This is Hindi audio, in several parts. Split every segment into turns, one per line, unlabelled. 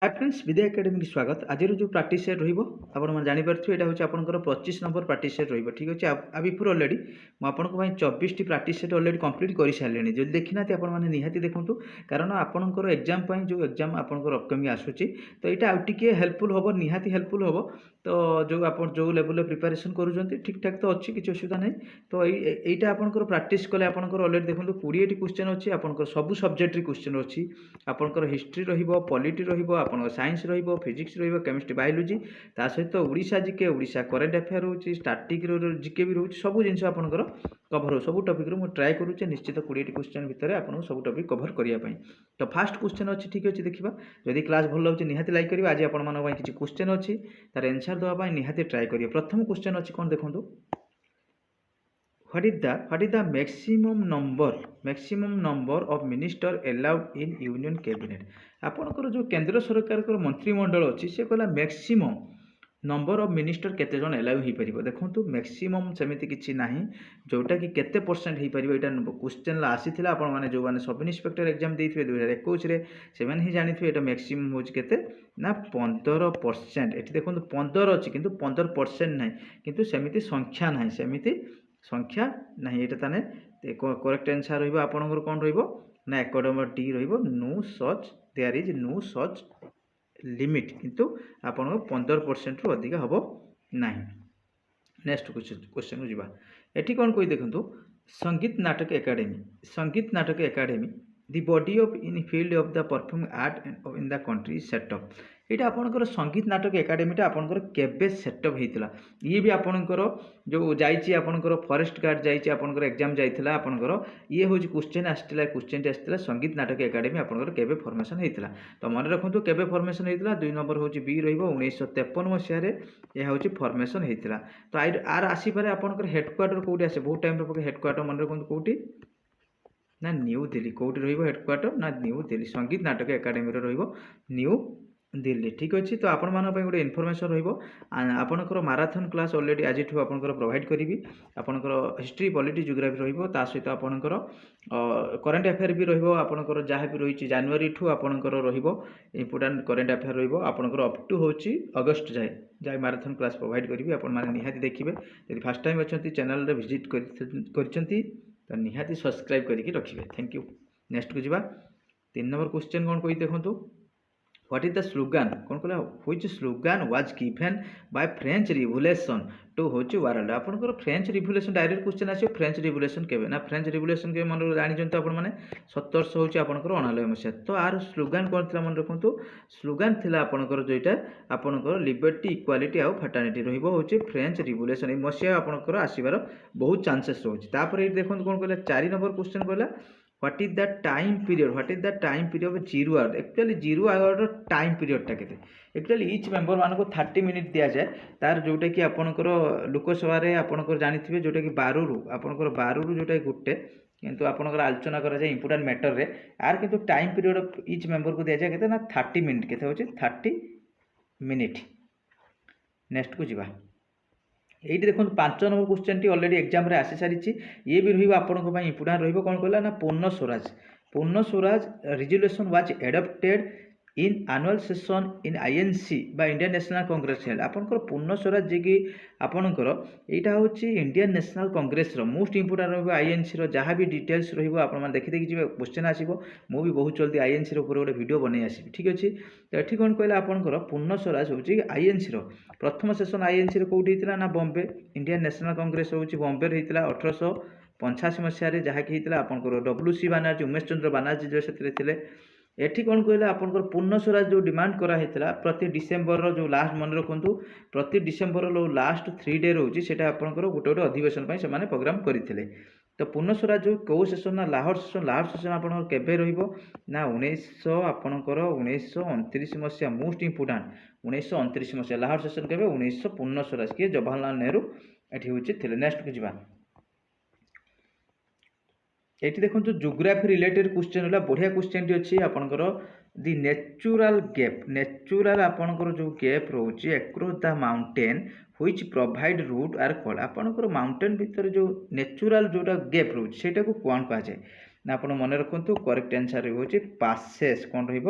हाय फ्रेंड्स विद्या एकेडमी की स्वागत। आज जो प्रैक्टिस सेट रही जापर यहाँ हूँ आपंकर 25 नंबर प्रैक्टिस सेट ठीक अच्छे। आ बिफोर अलरेडी मुझे 24 T practice set already complete कर सारे। जो देखी ना आपने निहाती देखूँ कारण आपंकर एग्जाम जो एग्जाम आपंकर अपकमिंग आसूँ तो यहाँ आउ टे हेल्पफुल हम निहाती हेल्पफुल हम। तो जो आप जो लेवल प्रिपरेशन करूँ ठीक ठाक तो अच्छी किसी असुविधा नहीं। तो यहाँ आपंकर प्रैक्टिस कले आपंकर अलरेडी देखो 20 क्वेश्चन अच्छी आपंकर सब सब्जेक्ट क्वेश्चन अच्छी आपंकर हिस्ट्री रॉलिटी आपन साइंस फिजिक्स केमिस्ट्री बायोलोजी ता सहित ओडिशा जिके ओडिशा करेन्ट अफेयर हो स्टाटिक जिके भी रोचे सब जिन आपंकर कभर हो सब टपिक मुझे ट्राए करुचे निश्चित 20 क्वेश्चन भितर आपको सब टपिक कभर करने। तो फास्ट क्वेश्चन अच्छी ठीक अच्छे देखा जदि क्लास भल लगे निहाती लाइक करेंगे। आज आप किसी क्वेश्चन अच्छी तार एनसर देवाई निहाती ट्राए करेंगे। प्रथम क्वेश्चन अच्छी कौन देखो what is the maximum number of minister allowed in union cabinet। आपनकर जो केंद्र सरकार मंत्रिमंडल अच्छी से कहला मैक्सिमम नंबर ऑफ मिनिस्टर केते जन एलाउ हो पार। देखो मैक्सिमम सेमती किसी ना जोटा कि केते परसेंट हो पार। यहाँ क्वेश्चन आसी आपने जो मैंने सब इन्स्पेक्टर एग्जाम देते 2021 से ही जानी ये मैक्सिमम हूँ के ना 15%। ये देखो 15 अच्छी कि 15% ना कि सेमती संख्या ना सेमती संख्या ना। ये ताने करेक्ट आंसर रही आपंकर कौन रहा 1 number D no such there is no such limit किंतु आपन 15% रु अधिक हम ना। नेक्स्ट क्वेश्चन को जीवा एठी कौन कोई देखंतु संगीत नाटक academy the body of in field of the performing art in the country setup. यहाँ आपंकर संगीत नाटक एकेडमीटा आपंकर केबे सेटअप होता ये भी आपंकर जो जाइए आपंकर फॉरेस्ट गार्ड जाइए आपंकर एग्जाम जाइए आपंकर ये हूँ क्वेश्चन आसाला क्वेश्चन आसाला संगीत नाटक एकेडमी आपंकर केबे फॉर्मेशन होता। तो मन रखु केबे फॉर्मेशन होता 2 नंबर हूँ बी रही 1953 मसीह यह हूँ फॉर्मेशन होता। तो आर आसपे आपंकर हेडक्वार्टर कौटी आसे बहुत टाइम हेडक्वार्टर मन रखु कौटी ना न्यू दिल्ली कौटी हेडक्वार्टर ना न्यू दिल्ली संगीत नाटक एकेडमी न्यू दिल्ली ठीक अच्छे। तो आपण मानक गोटे इनफर्मेशन रहा माराथन क्लास अलरेडी आज आपंकर प्रोवाइड करी आपंकर हिस्ट्री पॉलिटी जियोग्राफी रहा सहित आपंकर करेन्ट अफेयर भी रहा जहाँ भी रही जनवरी ठू आपंकर इंपोर्टाट करेन्ट अफेयर रहा अप टू हूँ अगस्ट जाए माराथन क्लास प्रोवाइड करी आपने निहाती देखिए। यदि फास्ट टाइम अच्छा चैनल विजिट कर निहाती सब्सक्राइब करके रखिए। Thank you. नेक्स्ट को जीवा 3 नंबर क्वेश्चन कौन कही देखो What is the slogan कौन कहला which slogan was given by French Revolution to होची वर्ल्ड। आपनकर फ्रेंच रिवोल्यूशन डायरेक्ट क्वेश्चन आसे फ्रेंच रिवोल्यूशन केबे ना फ्रेंच रिवोल्यूशन के मन जानि आपण माने 1700 होची आपनकर 99 मसिया। तो आर स्लोगान कोन थिला मन रखंतु स्लोगान थिला आपनकर जोइटा आपनकर लिबर्टी इक्वालिटी आ फर्टर्निटी रहिबो होची फ्रेंच रिवोल्यूशन। ए मसिया आपनकर आसीबार बहुत चांसेस रहउची। तापर ए देखंतु कोन कहला 4 नंबर क्वेश्चन कहला What is the time period of zero hour। Actually 0 hour time period टा केते एक्चुअली इच मेंबर मानको 30 मिनिट दिया जाए तार जोटा कि आपनकर लोकसभा रे आपनकर जानिथिबे जोटा कि 12 रु आपनकर 12 रु जोटा गुटे किंतु आपनकर आलोचना करा जाए इंपोर्टेंट मैटर रे आर किंतु time period of each member को दिया जाए केते ना 30 मिनिट केते होचे 30 मिनिट। नेक्स्ट को जीवा ये देखो 5 number question T already exam रे आसी सारी ये भी रही आपंप इंपोर्टाट रही कौन कहला ना पूर्ण Swaraj resolution was adapted in annual session in INC बा इंडियन नेशनल कांग्रेस हेल्ड। आपंकर पूर्ण स्वराज जी कि आपंकर यहाँ हूँ Indian national Congress most important रही आईएनसी जहाँ भी डिटेल्स रही देखी देखी जी क्वेश्चन आसो मुझे बहुत जल्दी आईएनसी गोटे वीडियो बन आसबि ठीक अच्छे। तो ये कौन कहला आपंकर पूर्ण स्वराज हूँ आईएनसी प्रथम सेशन आईएनसी कौटी होता ना बॉम्बे इंडियन नेशनल कांग्रेस हूँ बॉम्बे होता 1885 मसीह जहाँकि होता आपंकर WC बानार्जी उमेश चंद्र बानार्जी जो से एठी कौन कहला आपंकर पूर्ण स्वराज जो डिमांड कराइला प्रति डिसेम्बर जो लास्ट मन रखु प्रति डिसेम्बर लास्ट 3 डे रोचे से आपंकर गोटे गोटे अधिवेशन से प्रोग्राम करते। तो पूर्ण स्वराज जो कौ सेशन ना लाहौर सेशन आपंकर केबे रहिबो ना 1900 आपंकर 1929 मसीहा मोस्ट इंपोर्टाट 1929 मसीहा लाहौर सेशन केबे 1900 पूर्ण स्वराज किए जवाहरलाल नेहरू एठी होचे थिले। नेक्स्ट को जीवा ये देखो जियोग्राफी रिलेटेड क्वेश्चन है बढ़िया क्वेश्चन टी अच्छी आपंकर दि नेचुरल आपंकर जो गैप रोचे across the mountain which provide route are called. आपंकर माउंटेन भितर जो नेचुरल जोटा गैप रोचे से कौन कह जाए ना आप मन रखु करेक्ट आंसर रोचे पासेस कौन रही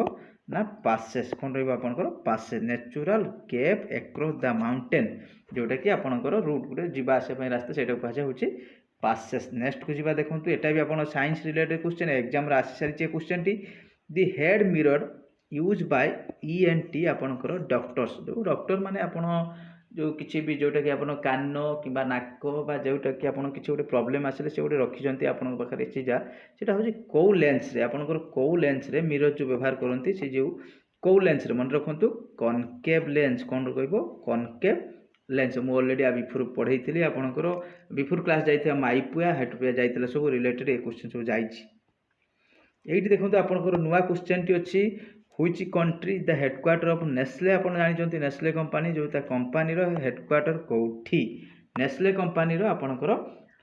ना पासेस कौन रहा passes natural gap across the mountain जोटा कि आपंकर रूट गोटे जीवा आसापी रास्ता से कहुच्छे पासेस। नेक्स्ट को जी देखो यहाँ भी आप साइंस रिलेटेड क्वेश्चन एग्जाम आसी सारी question T the head mirror use by ENT आपंकर डॉक्टर्स जो डॉक्टर माने आपण जो किसी भी जोटा कि आप कान कि नाक जोटा कि आप किसी गोटे प्रोब्लेम आसे से गोटे रखिंट आपण पाखे चीजा सेटा हूँ कौ लेंस रे आपंकर कौ लेंस रे मिरर जो व्यवहार करती से जो कौ लेंस रे मन रखु कनकेव लेंस कौन रहा कनकेव लेंस मुझे अलरेडी बिफोर पढ़ाई थी आपंकर बिफोर क्लास जाइए माइपुआ हेटपुआ जाइए सब रिलेटेड ये क्वेश्चन सब जाइए देखो आपंकर नुआ क्वेश्चन टी अच्छी which country the headquarter of Nestle आप जानते नेस्ले कंपनी जो कंपनी हेडक्वार्टर कौटी नेस्ले कंपनी आपंकर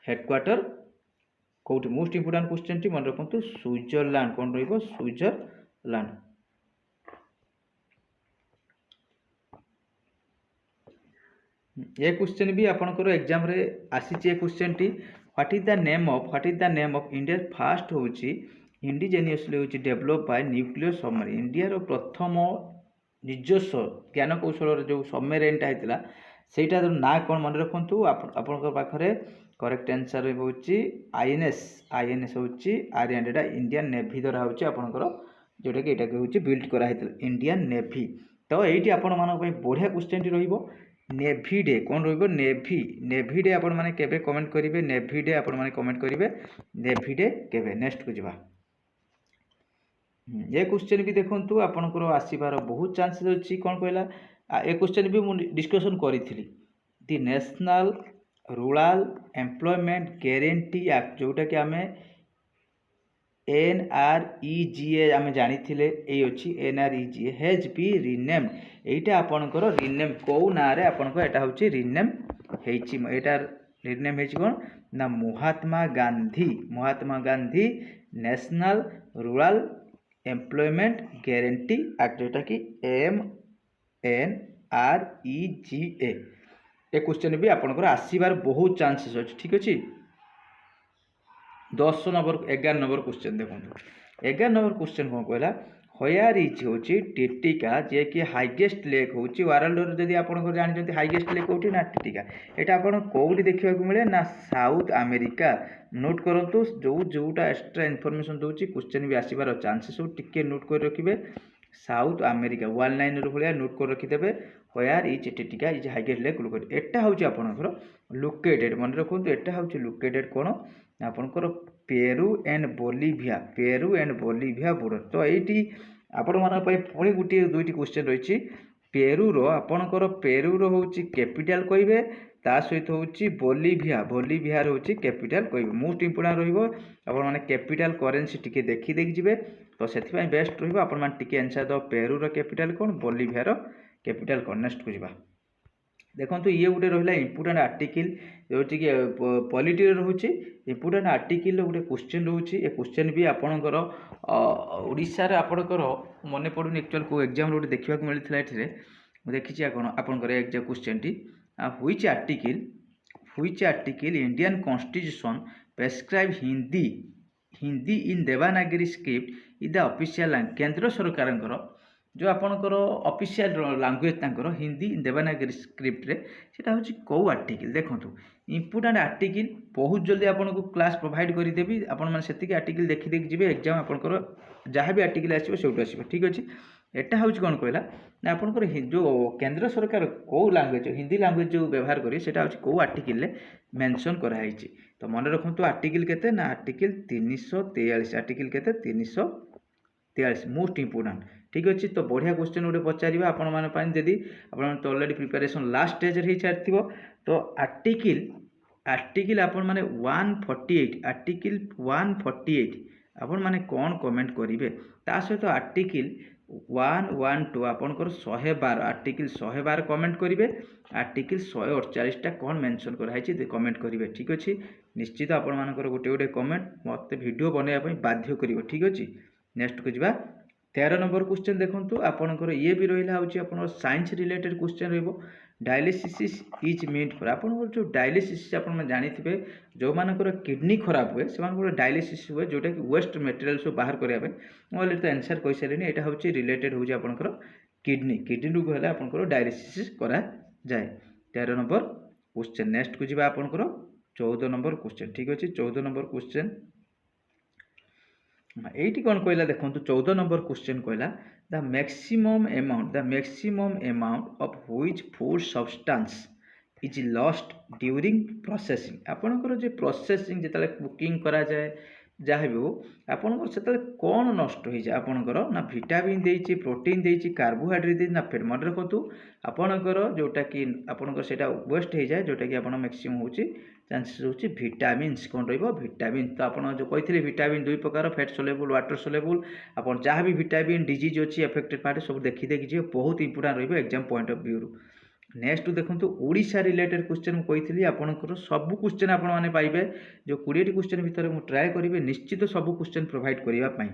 हेडक्वार्टर कौटी मोस्ट इंपोर्टेंट क्वेश्चन टी मन रखु स्विट्जरलैंड कौन रही स्विट्जरलैंड। ये क्वेश्चन भी आपंकर एग्जाम रे आसी क्वेश्चन टी what is the name of India first होची इंडिजेनियसली होची develop by nuclear submarine India रो प्रथम निजस्व ज्ञान कौशल जो सबमरीनटा होता सेटा ना कौन मन रखु आपंकर पाखरे करेक्ट आंसर होची INS होची आर्यन एटा इंडियन नेवी द्वारा होची आपंकर जोटा कि एटा होची बिल्ड करा इंडियन नेवी। तो ये आपण मान बढ़िया क्वेश्चन टी रहिबो नेभी डे कौन रहिबो नेभी डे आपण माने केबे कमेंट करिवे नेभी डे आपण माने कमेंट करिवे नेभी डे केबे। नेक्स्ट को जिबा ये क्वेश्चन भी देखंतु आपनकर आसीबार बहुत चांसेस अछि कोन कहला ए क्वेश्चन भी मु डिस्कशन करिथिली the national rural employment guarantee act जोटा कि आमे NREGA आम जानी ये अच्छी NREGA हैज बी रिनेम्ड एटा आपनकर रिनेम कौ ना रे आपनकर एटा होची रिनेम हेची एटा रिनेम हेची कोन ना Mahatma Gandhi national rural employment guarantee act जोटा कि MNREGA ए क्वेश्चन भी आपनकर आसीबार बहुत चांसेस अछि ठीक अछि। 11 नंबर क्वेश्चन देखो 11 नंबर क्वेश्चन कौन कहला हयार इज होची टिटिका जे कि हाईएस्ट लेक होची वर्ल्ड जदि आपन जानते हाईएस्ट लेक होटी ना टिटिका एटा आपन कोउटी देखिबा को मिले ना साउथ अमेरिका। नोट करंतु जोटा एक्स्ट्रा इन्फॉर्मेशन दोची क्वेश्चन भी आसीबार चांसेस टिके नोट कर रखिबे साउथ अमेरिका वन लाइन भलिया नोट कर रखिदेबे हयार is Titicaca is highest lake located एटा होची आपनकर लोकेटेड मन रखंतु एटा होची लोकेटेड कोन आपनकर पेरू एंड बोलिविया बॉर्डर। तो ये आपण मान पुणी गोटे दुईटी क्वेश्चन रही पेरूर आपणकर पेरूर हूँ कैपिटल कहे ता सहित हूँ बोलिवियार हूँ कैपिटल कहे मोस्ट इंपोर्टेंट रहा कैपिटल करेन्सी टी देखी जी तो से बेस्ट रही आंसर दो पेरूर कैपिटल कौन बोलिवियार कैपिटल कौन। नेक्स्ट को जावा देखो ये गोटे रहा इंपोर्टेंट आर्टिकल जो कि पॉलिटी रोचे इंपोर्टेंट आर्टिकल गोटे क्वेश्चन रोचे ये क्वेश्चन भी आपणकर ओडिशा रे आपणकर मन पड़ुनी एक्चुअल को एग्जाम गोटे देखा मिलता ये देखी आपणकर exam question T which article Indian constitution prescribe Hindi in Devanagari script is the official language केंद्र सरकार जो आपणकर ऑफिशियल लैंग्वेज तांकर हिंदी देवनागरी स्क्रिप्ट रे सेटा होची को आर्टिकल देखो इंपोर्टेंट आर्टिकल बहुत जल्दी आपको क्लास प्रोवाइड करदेवी आपण मैंने से आर्टिकल देखी देखी जी एग्जाम आपंकर जहाँ भी आर्टिकल आसो से आसो ठीक अच्छे। एटा हूँ कौन कहला ना आपंकर जो केंद्र सरकार कौ लैंग्वेज हिंदी लैंग्वेज जो व्यवहार करें सेटा होची को आर्टिकल मेंशन कराई। तो मन रखु आर्टिकल केते ना आर्टिकल 343 आर्टिकल केते 343 मोस्ट इंपोर्टेंट ठीक अच्छे। तो बढ़िया क्वेश्चन गोटे पचार आपण मैंने आप ऑलरेडी प्रिपरेशन लास्ट स्टेज हो सारी तो आर्टिकल आपण मैंने 148 आर्टिकल 148 आपण मैंने कौन कमेंट करेंगे ता सहित आर्टिकल 112 आपणकर 112 आर्टिकल 112 कमेंट करेंगे आर्टिकल 148 कौन मेंशन कराई कमेंट करेंगे ठीक अच्छे। निश्चित आपण मानकर गोटे गोटे कमेंट मत वीडियो बनवाई बाध्य कर ठीक अच्छे। नेक्स्ट को जावा 13 नंबर क्वेश्चन देखो आपणकर ये भी रहा हूँ आप science related question dialysis is meant for आपनकर जो डायलिसिस आपण जानिथिबे जो मानकर किडनी खराब हुए से डायलिसिस हुए जोटा कि वेस्ट मटेरियल सब बाहर करबा मोले तो आंसर कहि सारिनी एटा होची रिलेटेड होची आपनकर किडनी रोग हेले आपनकर डायलिसिस करा जाए 13 नंबर क्वेश्चन नेक्स्ट को जिबा आपनकर 14 नंबर क्वेश्चन ठीक अछि 14 नंबर क्वेश्चन এইটি কোন কইলা দেখন্তু 14 নম্বর क्वेश्चन কইলা the maximum amount of which food substance is lost during processing आपनकर जे प्रोसेसिंग जेतले कुकिंग करा जाए जहाँ भी हो आपनकर सेतले कोन नष्ट हो जाए आपनकर ना विटामिन देछि प्रोटीन देछि कार्बोहाइड्रेट देछि ना फैट मन रखतु आपनकर जोटा कि आपनकर सेटा वेस्ट हो जाए जोटा कि आपण मैक्सिमम होछि चांसेस होछि विटामिन्स कोन रहइबो विटामिन तो आपण जो कहिथिले विटामिन दुई प्रकार फैट सोलेबल वाटर सोलेबल आपण जहाँ भी विटामिन डिजीज अछि अफेक्टेड पार्ट सब देखि देखि जे बहुत इंपोर्टेंट रहइबो exam point of view next देखो ओडिशा रिलेटेड क्वेश्चन कही आपंकर सब क्वेश्चन आपण मैंने पाइबे जो 20 क्वेश्चन भितर मुझे ट्राए करी निश्चित सब क्वेश्चन प्रोवाइड करने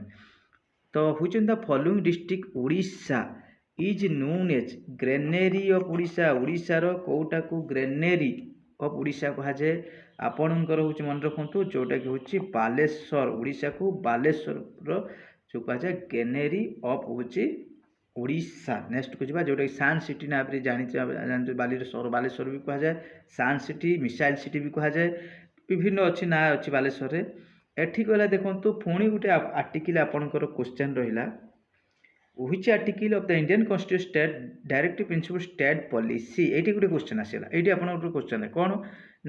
तो हूँ the following district Odisha is known as granary of Odisha ओडिशार कौटा को ग्रेनेरी ऑफ ओडिशा कहा जाए आपणकर हूँ मन रखु जोटा कि हूँ बालेश्वर ओडिशा को बालेश्वर जो कहा जाए ग्रेनेरी ऑफ हूँ ओडिशा नेक्स्ट को जिबा जोटा सान सिटी ना आपरे जानि बालेश्वर भी कहा जाए सान सिटी मिसाइल सिटी भी कहा जाए विभिन्न अच्छी ना अच्छी बालेश्वर रे एठी कहला देखंतु पुणी गुटे आर्टिकल आपनकर क्वेश्चन रहिला which article of the Indian constitution state directive principle state policy एठी गुटे क्वेश्चन आसेला एठी आपनकर क्वेश्चन है कोन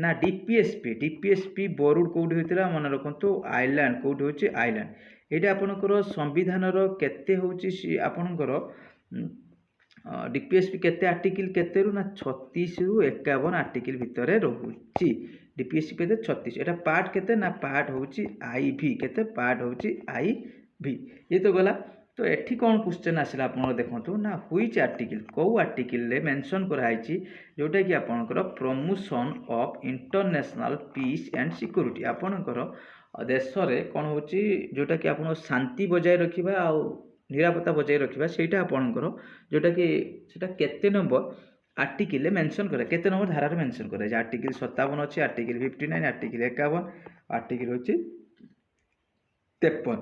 ना डीपीएसपी बोरुड कोडी होइतिला मन रखंतु आइलैंड कोडी होची आइलैंड एटा आपनकर संविधान रो केते होची आपनकर डीपीएसपी केते आर्टिकल केते रु ना 36 रु 51 आर्टिकल भितरे रहूची डीपीएसपी केते 36 एटा पार्ट केते ना पार्ट होची आईवी केते पार्ट होची आईवी ये तो गला तो एठी कौन क्वेश्चन आसिला आपन देखंतु ना व्हिच आर्टिकल को आर्टिकल ले मेंशन कराइछि जोटा कि आपनकर promotion of international peace and security आपनकर देश रे कौन होची जोटा कि आपन शांति बजाय रखिबा आ निरापत्ता बजाय रखिबा सेटा आपनकर जोटा कि सेटा केते नंबर आर्टिकल मेंशन करे केते नंबर धारा रे मेंशन करे जे आर्टिकल 57 अछि आर्टिकल 59 आर्टिकल 51 आर्टिकल होची 53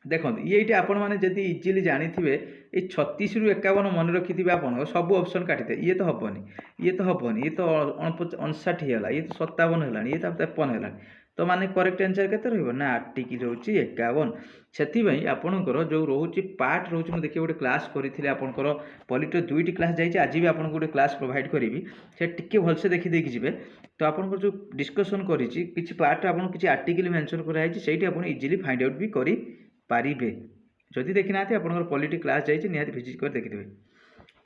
देखो ये आपण मैंने जदि इजिली जानी ये 36 रु 51 मन रखी आप सब ऑप्शन काटिथे ये तो हेनी ये तो हेनी ये तो 59 है ये तो 57 है ये तो 53 है तो माने करेक्ट आंसर केते रहइबो ना आर्टिकल होची 51 सेति आपणकर जो रोचे पार्ट रोचे मुझे देखिए गोटे क्लास करी आपणकर पॉलिटर 2टी क्लास जाइए आज भी आपको गोटे क्लास प्रोवाइड करी से टिके भलसे देखी देखी जी तो आपंकर जो डिस्कसन करी किसी पार्ट आप किसी आर्टिकल मेंशन कराई से आप इजिली फाइंड आउट भी करी पारिबे जदि देखी ना आपंकर पॉलिटी क्लास जाइए निहाती विजिट कर देखिदेवे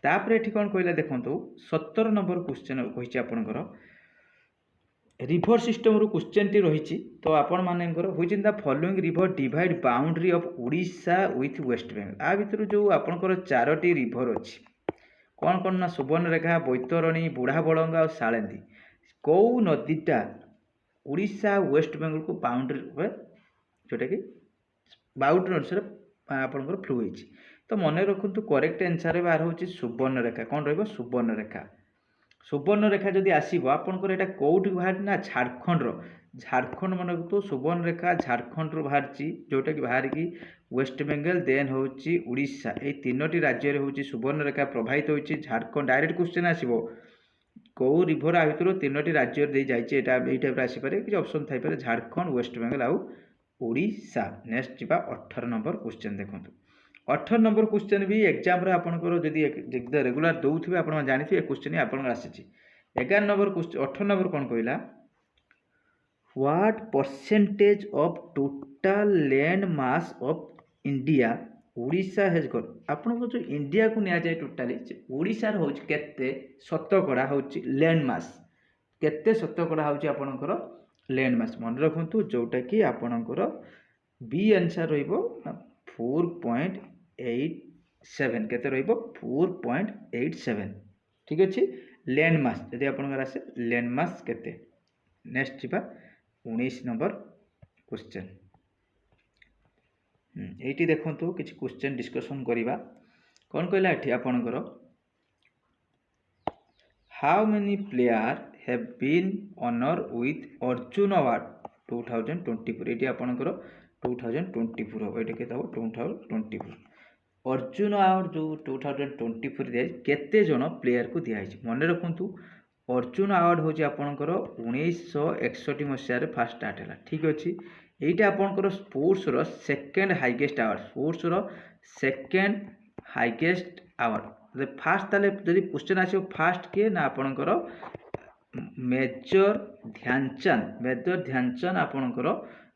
तापर एठी कौन कहला देखंतु 17 नंबर क्वेश्चन कहिछि आपनकर रिवर सिस्टम रू क्वेश्चन टी रही तो आपण मानकर which in the following river divide boundary of Odisha with West Bengal आ भितर जो आपनकर 4टी रिवर अच्छी कौन कौन ना सुवर्णरेखा बैतरणी बुढ़ा बड़ंगा और सालेंदी कौ नदीटा ओडिशा वेस्ट बेंगल को बाउंड्री जोटा कि बाउंड्री अनुसार आपनकर फ्लो होइछि तो मन रखु करेक्ट आंसर बाहर होछि सुवर्णरेखा कौन रहिबो सुवर्णरेखा सुवर्णरेखा जदि आसब आपंकर यहाँ कौटी बाहर ना झारखंड मन तो सुवर्णरेखा झारखंड रू बाहर जोटा कि बाहर की वेस्ट बेंगल देन हूँ ओडिशा ये 3टी राज्य में हूँ सुवर्णरेखा प्रभावित होती झारखंड डायरेक्ट क्वेश्चन आसो कौ रिभर आ भर 3टी राज्य दे जाइए यही टाइप आसपे कि ऑप्शन थी झारखंड वेस्ट बेंगल आउ ओडिशा नेक्स्ट जा 18 नंबर क्वेश्चन देखो 18 नंबर क्वेश्चन भी एग्जाम रे आपनकर जदि रेगुलर दौथिबे आपण जानिथिबे क्वेश्चन ही आपन आसीछि 11 नंबर क्वेश्चन 18 नंबर कोन कहला what percentage of total land mass of India Odisha has got आपन जो इंडिया को निया जाय टोटली ओडिशा रो होछि केते शतकड़ा होछि लैंड मास केते शतकड़ा होछि आपनकर लैंड मास मन रखंतु जोटा कि आपनकर बी आंसर रहइबो 4.87 केते रहइबो 4.87 ठीक अछि लैंड मास यदि आपनकर आसे लैंड मास केते नेक्स्ट जिबा 19 नंबर क्वेश्चन एठी देखंतु किछ क्वेश्चन डिस्कशन करिबा कोन कहला एठी आपनकर How many players have been honored with Arjun Award 2024? এটি আপনার 2024 হব, এটি কেতে হব 2024 অর্জুন আওয়ার্ড যে 2024 দিয়াଯାଇଛି কেতে জন প্লেয়ার কু দিয়াଯାଇଛି মনে রাখন্তু অর্জুন আওয়ার্ড হচ্ছে আপনার 1961 মସିହାରେ ফার্স্ট স্টার্ট ହେଲା ঠিক ଅଛି এইটা আপনার স্পোর্টসর সেকেন্ড হাইগেস্ট আওয়ার্ড স্পোর্টসর সেকেন্ড হাইগেস্ট আওয়ার্ড ফার্স্ট তাহলে যদি কোশ্চেন আসবে ফার্স্ট কিଏ না আপনার মেজর ধ্যানচাঁদ আপনার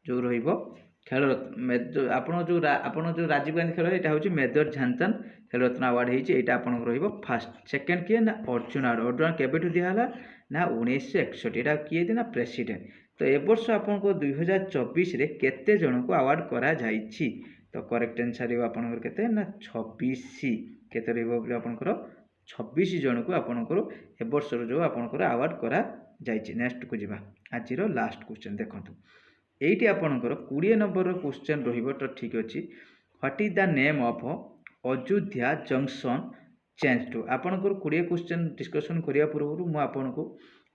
যে রহব খেলরত্ন আপনার যে রাজীব গান্ধী খেল এটা হচ্ছে মেজর ধ্যানচাঁদ খেলরত্ন আওয়ার্ড হয়েছে এইটা আপনার রহব ফার্স্ট সেকেন্ড কিଏ না অর্জুন আওয়ার্ড অর্জুন কেবেঠু দিয়ালা না 1961 এটা কিଏ না প্রেସିডেন্ট তো এ বর্ষ আপনার 2024 কেতে জনকু আওয়ার্ড করা যাইছি তো করেক্ট আনসার রহব আপনার কেতে না 26 কেতে রহব বলে আপনার 26 জনকু আপনার এ বর্ষর যে আপনার আওয়ার্ড করা যাইছি নেক্সট কু যা আজির লাস্ট কোশ্চেন দেখুন এইটি আপনার 20 নম্বর কোশ্চেন রহব তো ঠিক আছে what is the name of Ayodhya junction change to আপনার 20 কোশ্চেন ডিসকসন করা পূর্ব মু আপনার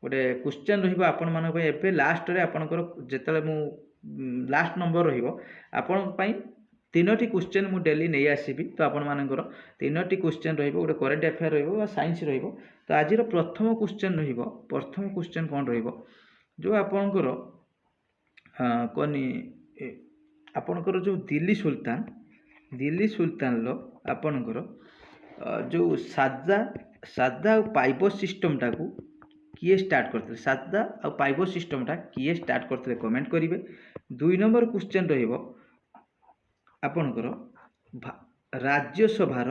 গোটে কোশ্চেন রহব আপন মান এবে লাস্টরে আপনার যেতবে মু লাস্ট নম্বর রহব আপন তিনোটি কোশ্চেন মু ডেলি নেই আসবি তো আপনার তিনোটি কোশ্চেন রহব গোটে করেন্ট আফেয়ার রহব বা সাইন্স রহব তো আজির প্রথম কোশ্চেন রহব প্রথম কোশ্চেন কোণ রহব যে আপনার কনি ଆପଣଙ୍କର ଯେଉଁ ଦିଲ୍ଲୀ ସୁଲତାନର ଆପଣଙ୍କର ଯେଉଁ ସାରଦା ଆଉ ପାଇପ ସିଷ୍ଟମଟାକୁ କିଏ ଷ୍ଟାର୍ଟ କରିଥିଲେ ସାରଦା ଆଉ ପାଇପ ସିଷ୍ଟମଟା କିଏ ଷ୍ଟାର୍ଟ କରିଥିଲେ କମେଣ୍ଟ କରିବେ 2 নম্বর କୋଶ୍ଚେନ୍ ରହିବ ଆପଣଙ୍କର ରାଜ୍ୟସଭାର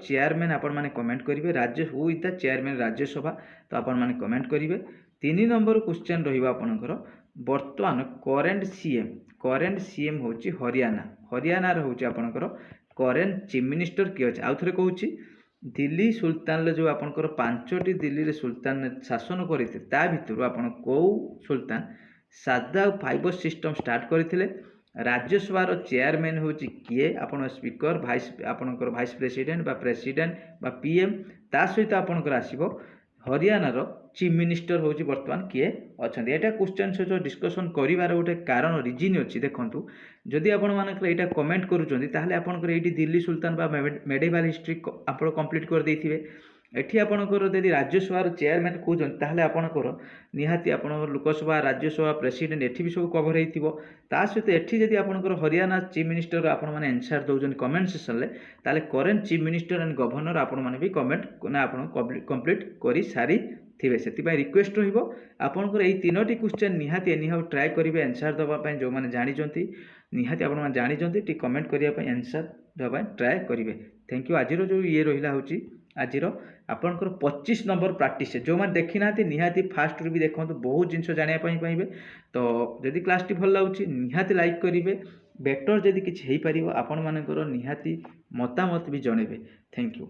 ଚେୟାରମ୍ୟାନ୍ ଆପଣମାନେ କମେଣ୍ଟ କରିବେ who is the chairman Rajya Sabha ତ ଆପଣମାନେ କମେଣ୍ଟ କରିବେ 3 নম্বর କୋଶ୍ଚେନ୍ ରହିବ ଆପଣଙ୍କର ବର୍ତ୍ତମାନ କରେଣ୍ଟ ସିଏମ୍ ହେଉଛି ହରିୟାଣାର ହେଉଛି ଆପଣଙ୍କର କରେଣ୍ଟ ଚିଫ୍ ମିନିଷ୍ଟର କିଏ ଅଛି ଆଉ ଥରେ କହୁଛି ଦିଲ୍ଲୀ ସୁଲତାନରେ ଯେଉଁ ଆପଣଙ୍କର 5ଟି ଦିଲ୍ଲୀରେ ସୁଲତାନ ଶାସନ କରିଥିଲେ ତା ଭିତରୁ ଆପଣ କେଉଁ ସୁଲତାନ ସାରଦା ଆଉ ପାଇପ ସିଷ୍ଟମ ଷ୍ଟାର୍ଟ କରିଥିଲେ राज्यसभा चेयरमैन हूँ किए आप स्पीकर आपणकर भाइस प्रेसिडेंट बा प्रेसिडेंट बा पीएम ता सहित आपणकर आसब हरियाणार चीफ मिनिस्टर हूँ बर्तमान किए अच्छा यहाँ क्वेश्चन सहित डिस्कसन कर गोटे कारण रिजन अच्छी देखूँ जदि आपंकर यहाँ कमेंट करुँच आपंकर ये दिल्ली सुल्तान बा मेडिवल हिस्ट्री आप कंप्लीट कर देथिबे एठी आपणकर यदि राज्यसभा चेयरमैन कहते आपणकर निहाती आप लोकसभा राज्यसभा प्रेसिडेंट एठी भी सब कभर होइथिबो ता सहित एठी जदि आपणकर हरियाणा चीफ मिनिस्टर आपण माने आंसर दउजन कमेंट सेक्शन ले ताले current chief minister and governor आपण माने भी कमेंट ना आपण कंप्लीट करि सारी थिबे सेति पय रिक्वेस्ट रहिबो आपणकर एई तीनोटी क्वेश्चन निहाती एनी हाउ ट्राई करिवे आंसर दबा पय जो माने जानि जंती निहाती आपण माने जानि जंती टी कमेंट करिया पय आंसर दबा पय ट्राई करिवे थैंक यू आजिरो जो ये रहिला होची आजिर आपंकर 25 नंबर प्रैक्टिस जो मैंने देखी ना निहाती फास्ट भी देखो बहुत जिन जानापी पाइबे तो जदि क्लास टी भल लगे निहाती लाइक करेंगे बेटर जदि किसी हो पार आपण मानकर निहाती मतामत भी जनइबे थैंक यू।